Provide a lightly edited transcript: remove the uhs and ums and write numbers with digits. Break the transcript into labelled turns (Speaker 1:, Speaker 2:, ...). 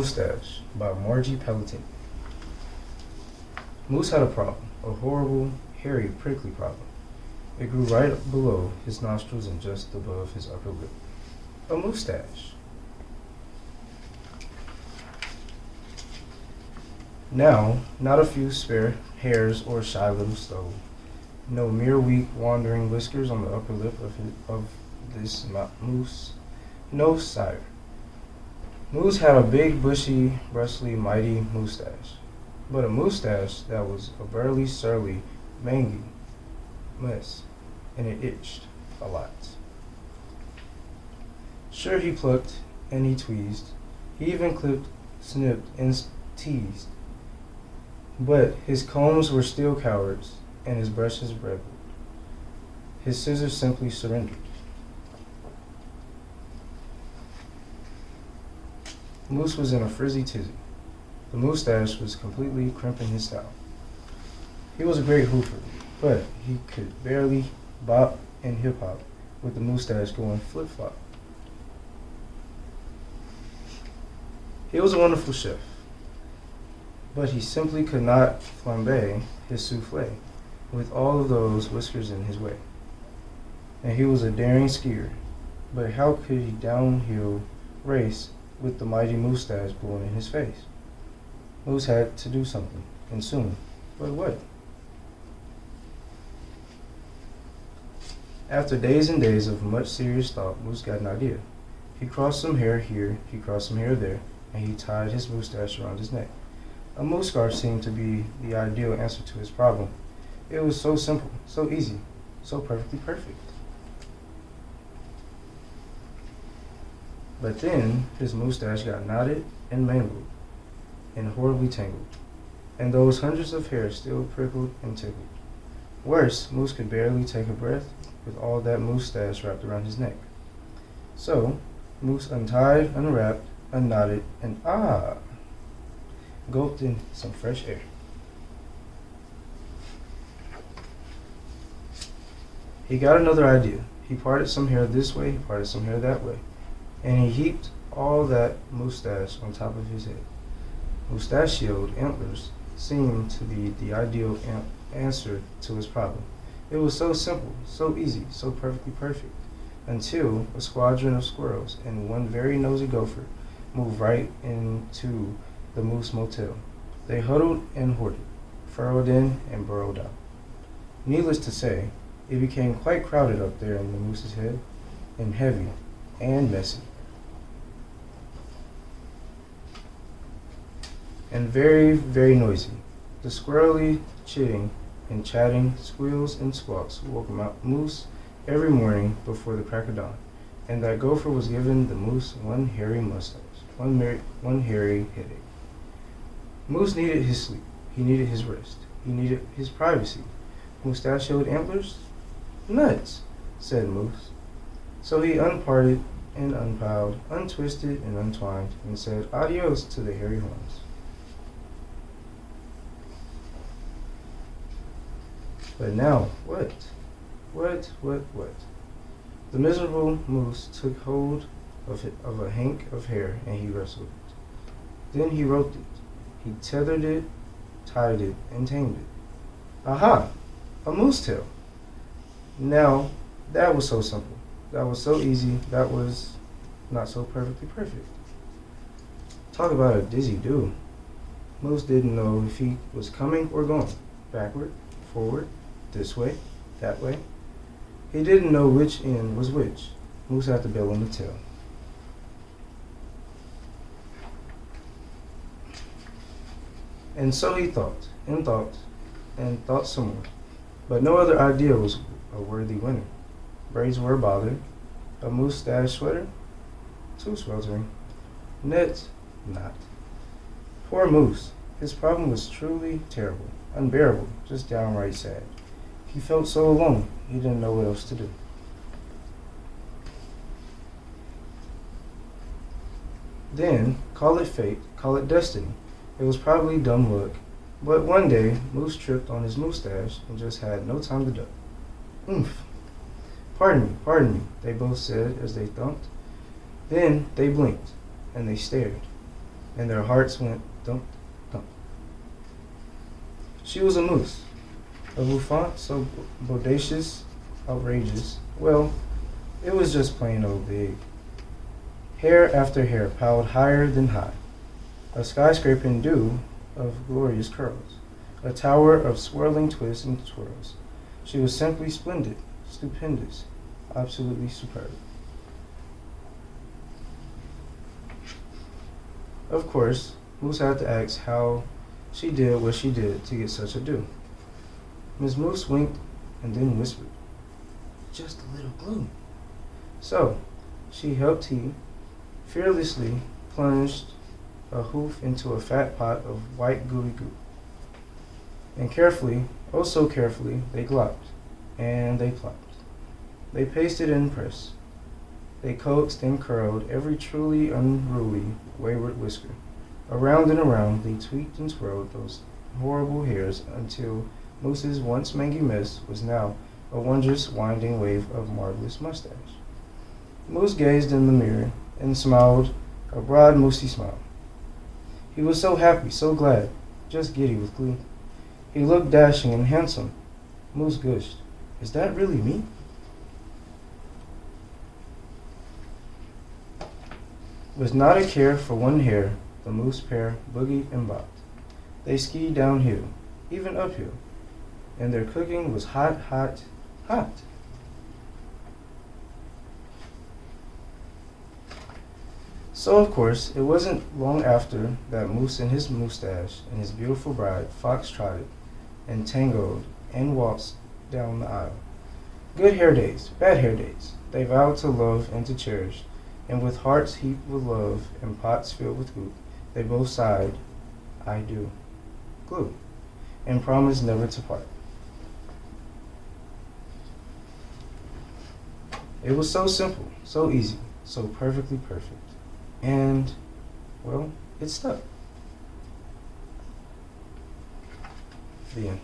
Speaker 1: Moosetache by Margie Palatini. Moose had a problem, a horrible, hairy, prickly problem. It grew right below his nostrils and just above his upper lip. A moustache. Now, not a few spare hairs or shy little stove. No mere weak, wandering whiskers on the upper lip of this moose. No, sire. Moose had a big, bushy, bristly, mighty moustache, but a moustache that was a burly, surly, mangy mess, and it itched a lot. Sure, he plucked and he tweezed. He even clipped, snipped, and teased. But his combs were still cowards, and his brushes rebelled. His scissors simply surrendered. Moose was in a frizzy tizzy. The moustache was completely crimping his style. He was a great hooper, but he could barely bop and hip-hop with the moustache going flip-flop. He was a wonderful chef, but he simply could not flambe his souffle with all of those whiskers in his way. And he was a daring skier, but how could he downhill race with the mighty moustache blowing in his face? Moose had to do something, and soon. But what? After days and days of much serious thought, Moose got an idea. He crossed some hair here, he crossed some hair there, and he tied his moustache around his neck. A moose scarf seemed to be the ideal answer to his problem. It was so simple, so easy, so perfectly perfect. But then his moustache got knotted and mangled and horribly tangled, and those hundreds of hairs still prickled and tickled. Worse, Moose could barely take a breath with all that moustache wrapped around his neck. So, Moose untied, unwrapped, unknotted, and gulped in some fresh air. He got another idea. He parted some hair this way, he parted some hair that way, and he heaped all that moustache on top of his head. Moustachioed antlers seemed to be the ideal answer to his problem. It was so simple, so easy, so perfectly perfect, until a squadron of squirrels and one very nosy gopher moved right into the Moose Motel. They huddled and hoarded, furrowed in and burrowed out. Needless to say, it became quite crowded up there in the moose's head, and heavy and messy, and very, very noisy. The squirrely chitting and chatting, squeals and squawks woke Moose every morning before the crack of dawn, and that gopher was giving the moose one hairy mustache, one hairy headache. Moose needed his sleep. He needed his rest. He needed his privacy. Moustachioed antlers? Nuts, said Moose. So he unparted and unpiled, untwisted and untwined, and said adios to the hairy horns. But now, what? What? The miserable moose took hold of a hank of hair, and he wrestled it. Then he roped it. He tethered it, tied it, and tamed it. Aha! A moose tail. Now, that was so simple. That was so easy. That was not so perfectly perfect. Talk about a dizzy do. Moose didn't know if he was coming or going. Backward, forward, this way, that way. He didn't know which end was which. Moose had the bill on the tail. And so he thought, and thought, and thought some more. But no other idea was a worthy winner. Braids were bothered. A moustache sweater? Too sweltering. Knit? Not. Poor Moose. His problem was truly terrible, unbearable, just downright sad. He felt so alone, he didn't know what else to do. Then, call it fate, call it destiny. It was probably dumb luck, but one day, Moose tripped on his moustache and just had no time to duck. Oomph! Pardon me, they both said as they thumped. Then they blinked, and they stared. and their hearts went thump, thump. She was a moose, a bouffant so bodacious, outrageous. Well, it was just plain old big. Hair after hair piled higher than high, a skyscraping dew of glorious curls, a tower of swirling twists and twirls. She was simply splendid, stupendous, absolutely superb. Of course, Moose had to ask how she did what she did to get such a dew. Miss Moose winked and then whispered, "Just a little glue." So, she helped he, fearlessly plunged a hoof into a fat pot of white gooey goo. And carefully, oh so carefully, they glopped, and they plopped. They pasted and pressed. They coaxed and curled every truly unruly, wayward whisker. Around and around, they tweaked and twirled those horrible hairs until Moose's once mangy mess was now a wondrous winding wave of marvelous mustache. Moose gazed in the mirror and smiled a broad, moosey smile. He was so happy, so glad, just giddy with glee. He looked dashing and handsome. Moose gushed, "Is that really me?" With not a care for one hair, the moose pair boogied and bopped. They skied downhill, even uphill, and their cooking was hot, hot, hot. So, of course, it wasn't long after that Moose and his Moosetache and his beautiful bride fox-trotted and tangoed and waltzed down the aisle. Good hair days, bad hair days, they vowed to love and to cherish, and with hearts heaped with love and pots filled with goop, they both sighed, "I do," glue, and promised never to part. It was so simple, so easy, so perfectly perfect. And, well, it stuck. The end.